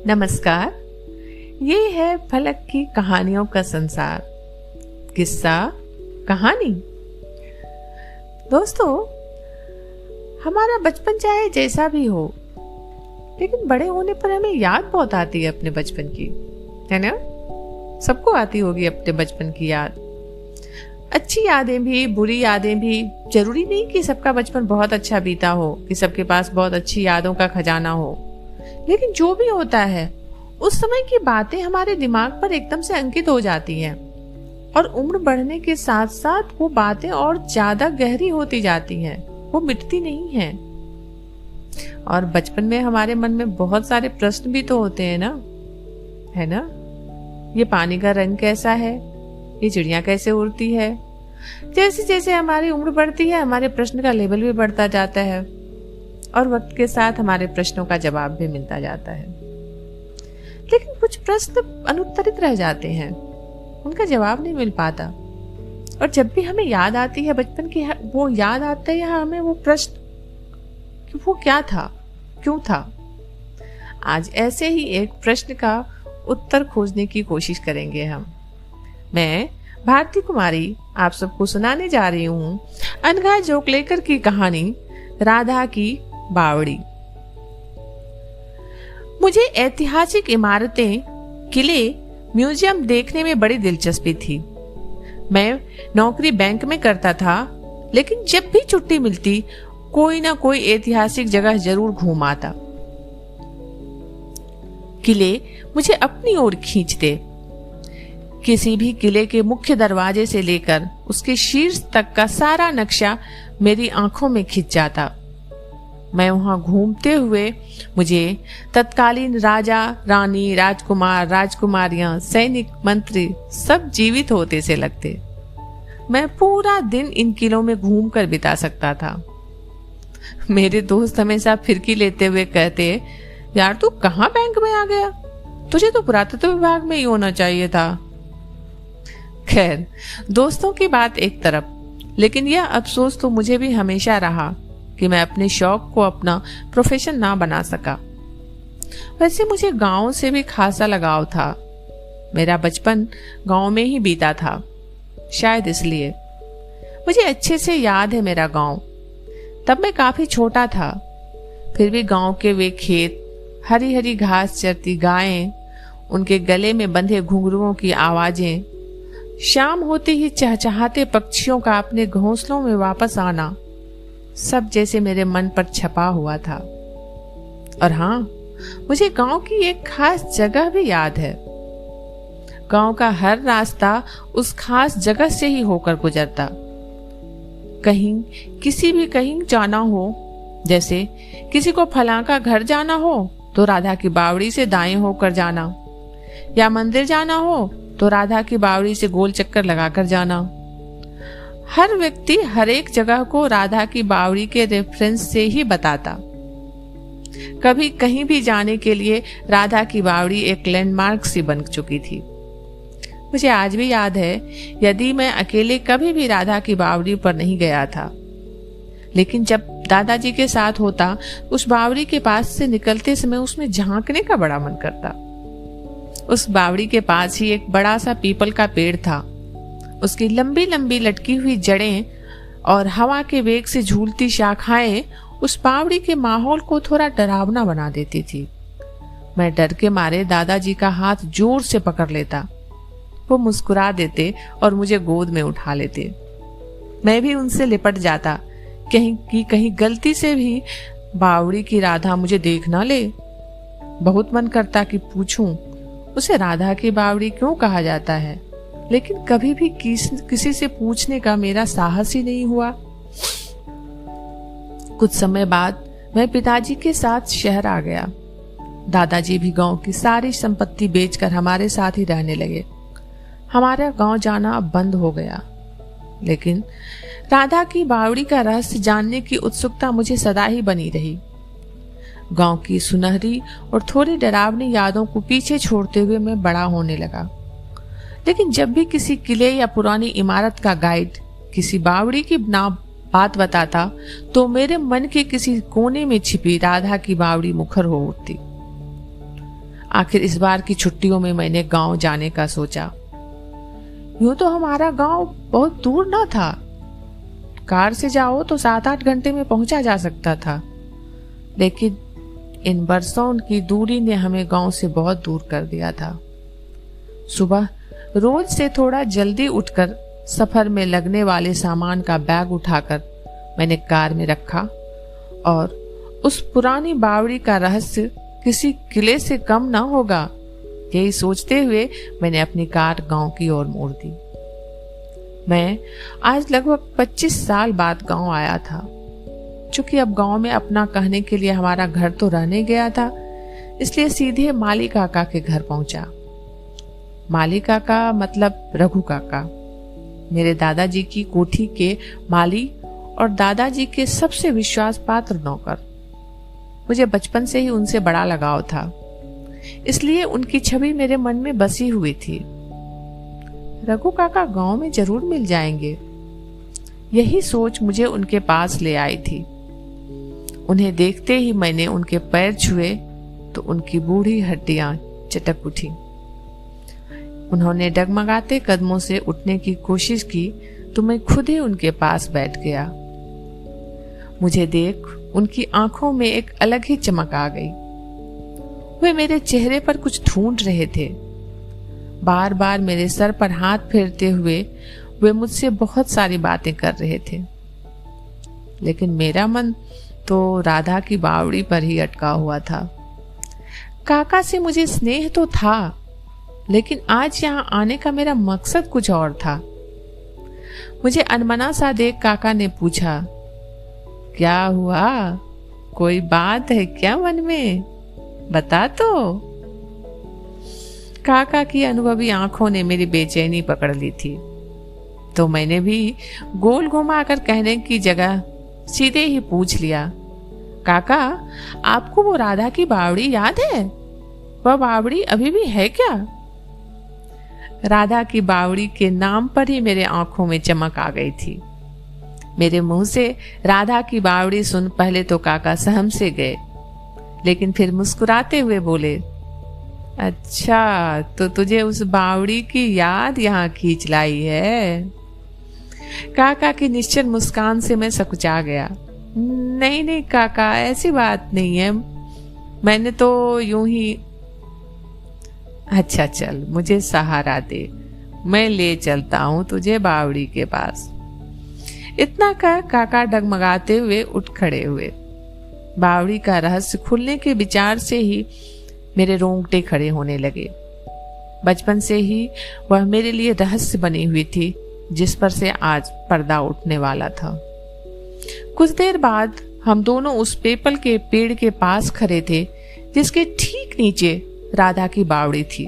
नमस्कार। ये है फलक की कहानियों का संसार। किस्सा कहानी। दोस्तों, हमारा बचपन चाहे जैसा भी हो, लेकिन बड़े होने पर हमें याद बहुत आती है अपने बचपन की, है ना? सबको आती होगी अपने बचपन की याद। अच्छी यादें भी, बुरी यादें भी। जरूरी नहीं कि सबका बचपन बहुत अच्छा बीता हो, कि सबके पास बहुत अच्छी यादों का खजाना हो, लेकिन जो भी होता है उस समय की बातें हमारे दिमाग पर एकदम से अंकित हो जाती हैं और उम्र बढ़ने के साथ साथ वो बातें और ज्यादा गहरी होती जाती हैं, वो मिटती नहीं हैं। और बचपन में हमारे मन में बहुत सारे प्रश्न भी तो होते हैं ना, है ना? ये पानी का रंग कैसा है? ये चिड़िया कैसे उड़ती है? जैसे जैसे हमारी उम्र बढ़ती है, हमारे प्रश्न का लेवल भी बढ़ता जाता है और वक्त के साथ हमारे प्रश्नों का जवाब भी मिलता जाता है। लेकिन कुछ प्रश्न अनुत्तरित रह जाते हैं, उनका जवाब नहीं मिल पाता। और जब भी हमें याद आती है बचपन की, वो याद आता है हमें वो प्रश्न कि वो क्या था, क्यों था। आज ऐसे ही एक प्रश्न का उत्तर खोजने की कोशिश करेंगे हम। मैं भारती कुमारी आप सबको सुनाने जा रही हूँ अनघा जोगलेकर की कहानी राधा की बावड़ी। मुझे ऐतिहासिक इमारतें, किले, म्यूजियम देखने में बड़ी दिलचस्पी थी। मैं नौकरी बैंक में करता था, लेकिन जब भी छुट्टी मिलती कोई ना कोई ऐतिहासिक जगह जरूर घूम आता। किले मुझे अपनी ओर खींचते। किसी भी किले के मुख्य दरवाजे से लेकर उसके शीर्ष तक का सारा नक्शा मेरी आंखों में खिंच जाता। मैं वहां घूमते हुए मुझे तत्कालीन राजा, रानी, राजकुमार, राजकुमारियां, सैनिक, मंत्री सब जीवित होते से लगते। मैं पूरा दिन इन किलों में घूमकर बिता सकता था। मेरे दोस्त हमेशा फिरकी लेते हुए कहते, यार तू कहाँ बैंक में आ गया? तुझे तो पुरातत्व विभाग में ही होना चाहिए था। खैर, दोस्तों की बात एक तरफ, लेकिन यह अफसोस तो मुझे भी हमेशा रहा कि मैं अपने शौक को अपना प्रोफेशन ना बना सका। वैसे मुझे गांव से भी खासा लगाव था। मेरा बचपन गांव में ही बीता था, शायद इसलिए मुझे अच्छे से याद है मेरा गांव। तब मैं काफी छोटा था, फिर भी गांव के वे खेत, हरी हरी घास चरती गायें, उनके गले में बंधे घुंघरुओं की आवाजें, शाम होते ही चहचहाते पक्षियों का अपने घोंसलों में वापस आना, सब जैसे मेरे मन पर छपा हुआ था। और हाँ, मुझे गांव की एक खास जगह भी याद है। गांव का हर रास्ता उस खास जगह से ही होकर गुजरता। कहीं किसी भी कहीं जाना हो, जैसे किसी को फलां का घर जाना हो तो राधा की बावड़ी से दाएं होकर जाना, या मंदिर जाना हो तो राधा की बावड़ी से गोल चक्कर लगाकर जाना। हर व्यक्ति हर एक जगह को राधा की बावड़ी के रेफरेंस से ही बताता। कभी कहीं भी जाने के लिए राधा की बावड़ी एक लैंडमार्क सी बन चुकी थी। मुझे आज भी याद है, यदि मैं अकेले कभी भी राधा की बावड़ी पर नहीं गया था, लेकिन जब दादाजी के साथ होता, उस बावड़ी के पास से निकलते समय उसमें झांकने का बड़ा मन करता। उस बावड़ी के पास ही एक बड़ा सा पीपल का पेड़ था। उसकी लंबी लंबी लटकी हुई जड़ें और हवा के वेग से झूलती शाखाएं उस बावड़ी के माहौल को थोड़ा डरावना बना देती थी। मैं डर के मारे दादाजी का हाथ जोर से पकड़ लेता। वो मुस्कुरा देते और मुझे गोद में उठा लेते। मैं भी उनसे लिपट जाता, कहीं गलती से भी बावड़ी की राधा मुझे देख ना ले। बहुत मन करता कि पूछूं उसे राधा की बावड़ी क्यों कहा जाता है, लेकिन कभी भी किसी से पूछने का मेरा साहस ही नहीं हुआ। कुछ समय बाद मैं पिताजी के साथ शहर आ गया। दादाजी भी गांव की सारी संपत्ति बेचकर हमारे साथ ही रहने लगे। हमारा गांव जाना अब बंद हो गया, लेकिन राधा की बावड़ी का रहस्य जानने की उत्सुकता मुझे सदा ही बनी रही। गांव की सुनहरी और थोड़ी डरावनी यादों को पीछे छोड़ते हुए मैं बड़ा होने लगा। लेकिन जब भी किसी किले या पुरानी इमारत का गाइड किसी बावड़ी की बात बताता तो मेरे मन के किसी कोने में छिपी राधा की बावड़ी मुखर हो उठती। आखिर इस बार की छुट्टियों में मैंने गांव जाने का सोचा। यूं तो हमारा गांव बहुत दूर ना था, कार से जाओ तो 7-8 घंटे में पहुंचा जा सकता था, लेकिन इन बरसों की दूरी ने हमें गांव से बहुत दूर कर दिया था। सुबह रोज से थोड़ा जल्दी उठकर सफर में लगने वाले सामान का बैग उठाकर मैंने कार में रखा और उस पुरानी बावड़ी का रहस्य किसी किले से कम ना होगा, यही सोचते हुए मैंने अपनी कार गांव की ओर मोड़ दी। मैं आज लगभग 25 साल बाद गांव आया था। चूंकि अब गांव में अपना कहने के लिए हमारा घर तो रहने गया था, इसलिए सीधे माली काका के घर पहुंचा। माली काका मतलब रघु काका, मेरे दादाजी की कोठी के माली और दादाजी के सबसे विश्वास पात्र नौकर। मुझे बचपन से ही उनसे बड़ा लगाव था, इसलिए उनकी छवि मेरे मन में बसी हुई थी। रघु काका गांव में जरूर मिल जाएंगे, यही सोच मुझे उनके पास ले आई थी। उन्हें देखते ही मैंने उनके पैर छुए तो उनकी बूढ़ी हड्डियां चटक उठी। उन्होंने डगमगाते कदमों से उठने की कोशिश की तो मैं खुद ही उनके पास बैठ गया। मुझे देख उनकी आंखों में एक अलग ही चमक आ गई। वे मेरे चेहरे पर कुछ ढूंढ रहे थे। बार बार मेरे सर पर हाथ फेरते हुए वे मुझसे बहुत सारी बातें कर रहे थे, लेकिन मेरा मन तो राधा की बावड़ी पर ही अटका हुआ था। काका से मुझे स्नेह तो था, लेकिन आज यहाँ आने का मेरा मकसद कुछ और था। मुझे अनमना सा देख काका ने पूछा, क्या हुआ? कोई बात है क्या मन में? बता तो। काका की अनुभवी आंखों ने मेरी बेचैनी पकड़ ली थी, तो मैंने भी गोल घुमाकर कहने की जगह सीधे ही पूछ लिया, काका आपको वो राधा की बावड़ी याद है? वह बावड़ी अभी भी है क्या? राधा की बावड़ी के नाम पर ही मेरे आंखों में चमक आ गई थी। मेरे मुंह से राधा की बावड़ी सुन पहले तो काका सहम से गए, लेकिन फिर मुस्कुराते हुए बोले, अच्छा तो तुझे उस बावड़ी की याद यहाँ खींच लाई है। काका की निश्चल मुस्कान से मैं सकुचा गया। नहीं नहीं काका, ऐसी बात नहीं है, मैंने तो यूं ही। अच्छा चल, मुझे सहारा दे, मैं ले चलता हूं तुझे बावड़ी के पास। इतना कह काका डगमगाते हुए उठ खड़े हुए। बावड़ी का रहस्य खुलने के विचार से ही मेरे रोंगटे खड़े होने लगे। बचपन से ही वह मेरे लिए रहस्य बनी हुई थी, जिस पर से आज पर्दा उठने वाला था। कुछ देर बाद हम दोनों उस पीपल के पेड़ के पास खड़े थे, जिसके ठीक नीचे राधा की बावड़ी थी।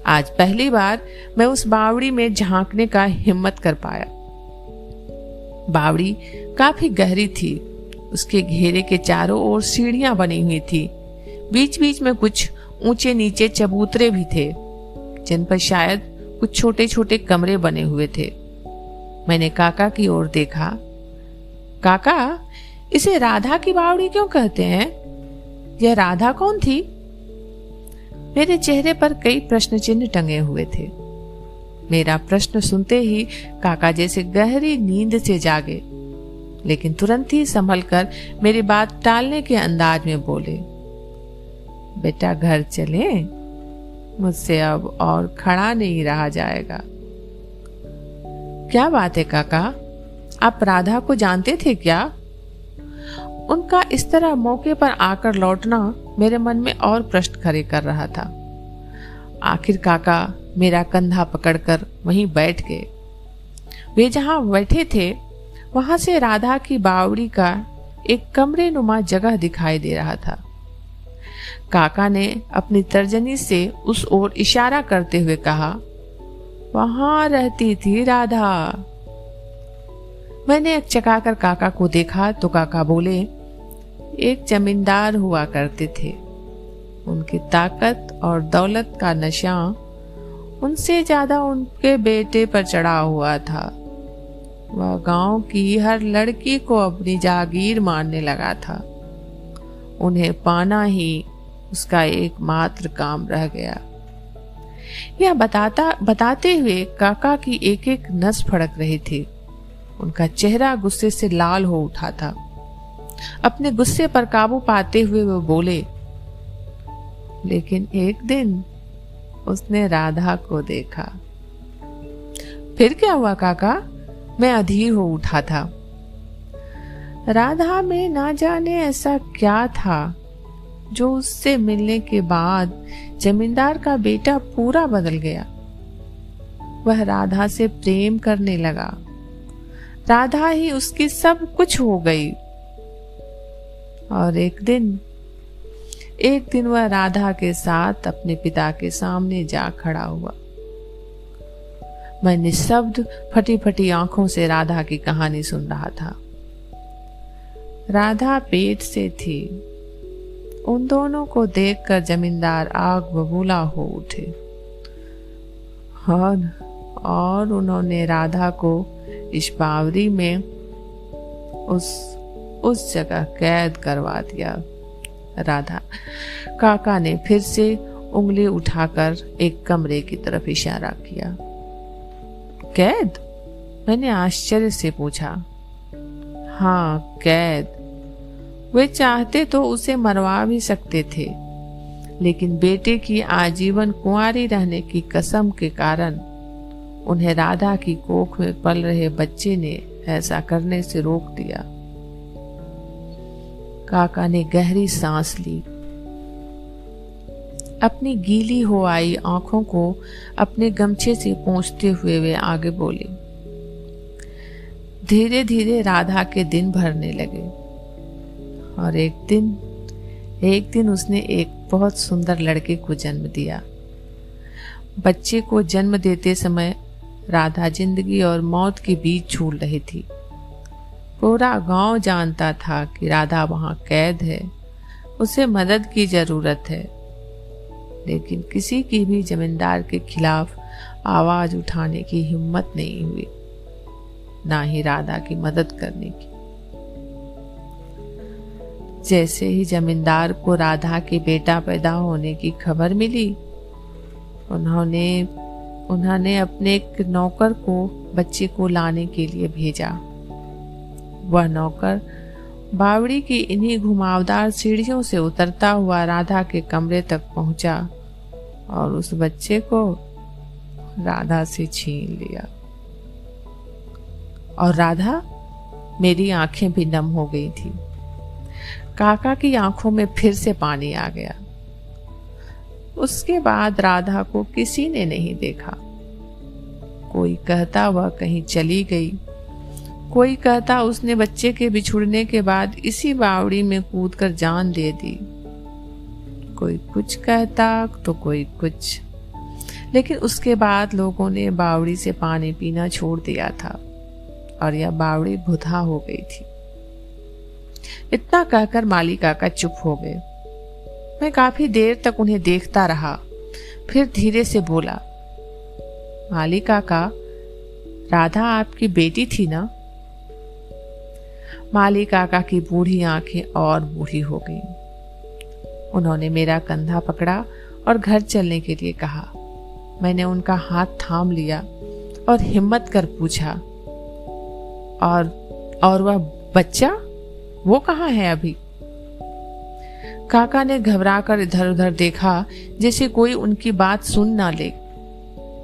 आज पहली बार मैं उस बावड़ी में झांकने का हिम्मत कर पाया। बावड़ी काफी गहरी थी, उसके घेरे के चारों ओर सीढ़ियां बनी हुई थी। बीच बीच में कुछ ऊंचे नीचे चबूतरे भी थे, जिन पर शायद कुछ छोटे छोटे कमरे बने हुए थे। मैंने काका की ओर देखा। काका, इसे राधा की बावड़ी क्यों कहते हैं? यह राधा कौन थी? मेरे चेहरे पर कई प्रश्न चिन्ह टंगे हुए थे। मेरा प्रश्न सुनते ही काका जैसे गहरी नींद से जागे, लेकिन तुरंत ही संभलकर मेरी बात टालने के अंदाज में बोले, बेटा घर चले, मुझसे अब और खड़ा नहीं रहा जाएगा। क्या बात है काका, आप राधा को जानते थे क्या? उनका इस तरह मौके पर आकर लौटना मेरे मन में और प्रश्न खड़े कर रहा था। आखिर काका मेरा कंधा पकड़कर वहीं बैठ गए। वे जहां बैठे थे वहां से राधा की बावड़ी का एक कमरे नुमा जगह दिखाई दे रहा था। काका ने अपनी तर्जनी से उस ओर इशारा करते हुए कहा, वहां रहती थी राधा। मैंने चकाकर काका को देखा तो काका बोले, एक जमींदार हुआ करते थे, उनकी ताकत और दौलत का नशा उनसे ज्यादा उनके बेटे पर चढ़ा हुआ था। वह गांव की हर लड़की को अपनी जागीर मानने लगा था। उन्हें पाना ही उसका एकमात्र काम रह गया। यह बताते हुए काका की एक एक नस फड़क रही थी। उनका चेहरा गुस्से से लाल हो उठा था। अपने गुस्से पर काबू पाते हुए वो बोले, लेकिन एक दिन उसने राधा को देखा। फिर क्या हुआ काका? मैं अधीर हो उठा था। राधा में ना जाने ऐसा क्या था जो उससे मिलने के बाद जमींदार का बेटा पूरा बदल गया। वह राधा से प्रेम करने लगा। राधा ही उसकी सब कुछ हो गई। और एक दिन वह राधा के साथ अपने पिता के सामने जा खड़ा हुआ। मैं निःशब्द फटी फटी आंखों से राधा की कहानी सुन रहा था। राधा पेट से थी। उन दोनों को देखकर जमींदार आग बबूला हो उठे और उन्होंने राधा को इस बावरी में उस जगह कैद करवा दिया। राधा काका ने फिर से उंगली उठाकर एक कमरे की तरफ इशारा किया। कैद? मैंने आश्चर्य से पूछा। हाँ, कैद। वे चाहते तो उसे मरवा भी सकते थे, लेकिन बेटे की आजीवन कुंवारी रहने की कसम के कारण उन्हें राधा की कोख में पल रहे बच्चे ने ऐसा करने से रोक दिया। काका ने गहरी सांस ली। अपनी गीली हो आई आंखों को अपने गमछे से पोंछते हुए वे आगे बोले। धीरे धीरे राधा के दिन भरने लगे और एक दिन उसने एक बहुत सुंदर लड़के को जन्म दिया। बच्चे को जन्म देते समय राधा जिंदगी और मौत के बीच झूल रही थी। पूरा गांव जानता था कि राधा वहां कैद है, उसे मदद की जरूरत है, लेकिन किसी की भी जमींदार के खिलाफ आवाज उठाने की हिम्मत नहीं हुई, ना ही राधा की मदद करने की। जैसे ही जमींदार को राधा के बेटा पैदा होने की खबर मिली, उन्होंने अपने एक नौकर को बच्चे को लाने के लिए भेजा। वह नौकर बावड़ी की इन्हीं घुमावदार सीढ़ियों से उतरता हुआ राधा के कमरे तक पहुंचा और उस बच्चे को राधा से छीन लिया। और राधा, मेरी आंखें भी नम हो गई थी। काका की आंखों में फिर से पानी आ गया। उसके बाद राधा को किसी ने नहीं देखा। कोई कहता वह कहीं चली गई, कोई कहता उसने बच्चे के बिछुड़ने के बाद इसी बावड़ी में कूदकर जान दे दी। कोई कुछ कहता तो कोई कुछ, लेकिन उसके बाद लोगों ने बावड़ी से पानी पीना छोड़ दिया था और यह बावड़ी भुतहा हो गई थी। इतना कहकर माली काका चुप हो गए। मैं काफी देर तक उन्हें देखता रहा, फिर धीरे से बोला, माली काका, राधा आपकी बेटी थी ना? माली काका की बूढ़ी आंखें और बूढ़ी हो गईं। उन्होंने मेरा कंधा पकड़ा और घर चलने के लिए कहा। मैंने उनका हाथ थाम लिया और हिम्मत कर पूछा, और वह बच्चा, वो कहाँ है अभी? काका ने घबराकर इधर उधर देखा, जैसे कोई उनकी बात सुन ना ले।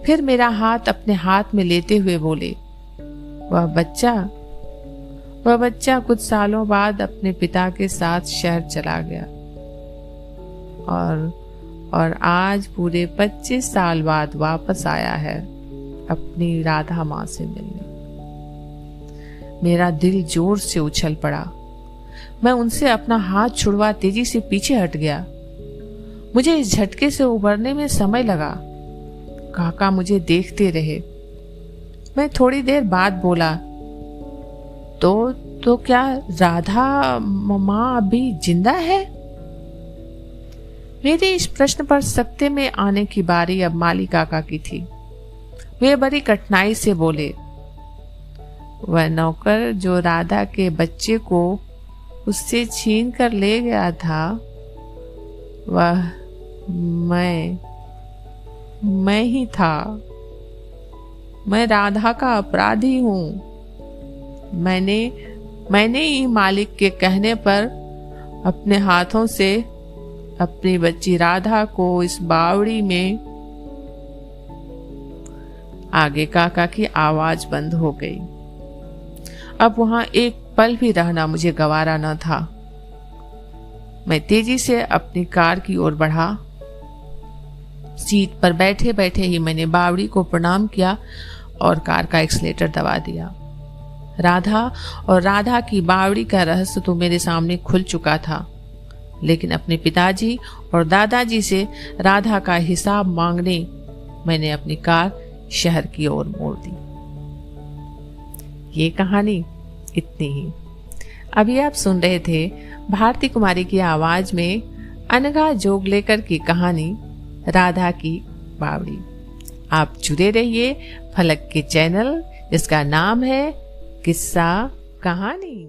फिर मेरा हाथ अपने हाथ में लेते हुए बोले, वह बच्चा कुछ सालों बाद अपने पिता के साथ शहर चला गया और आज पूरे 25 साल बाद वापस आया है अपनी राधा माँ से मिलने। मेरा दिल जोर से उछल पड़ा। मैं उनसे अपना हाथ छुड़वा तेजी से पीछे हट गया। मुझे इस झटके से उबरने में समय लगा। काका मुझे देखते रहे। मैं थोड़ी देर बाद बोला, तो क्या राधा माँ अभी जिंदा है? मेरे इस प्रश्न पर सकते में आने की बारी अब माली काका की थी। वे बड़ी कठिनाई से बोले, वह नौकर जो राधा के बच्चे को उससे छीन कर ले गया था, वह मैं ही था। मैं राधा का अपराधी हूँ। मैंने ही मालिक के कहने पर अपने हाथों से अपनी बच्ची राधा को इस बावड़ी में। आगे काका की आवाज बंद हो गई। अब वहां एक पल भी रहना मुझे गवारा न था। मैं तेजी से अपनी कार की ओर बढ़ा। सीट पर बैठे बैठे ही मैंने बावड़ी को प्रणाम किया और कार का एक्सीलेटर दबा दिया। राधा और राधा की बावड़ी का रहस्य तो मेरे सामने खुल चुका था, लेकिन अपने पिताजी और दादाजी से राधा का हिसाब मांगने मैंने अपनी कार शहर की ओर मोड़ दी। ये कहानी इतनी ही। अभी आप सुन रहे थे भारती कुमारी की आवाज में अनघा जोगलेकर की कहानी राधा की बावड़ी। आप जुड़े रहिए फलक के चैनल, जिसका नाम है किस्सा कहानी।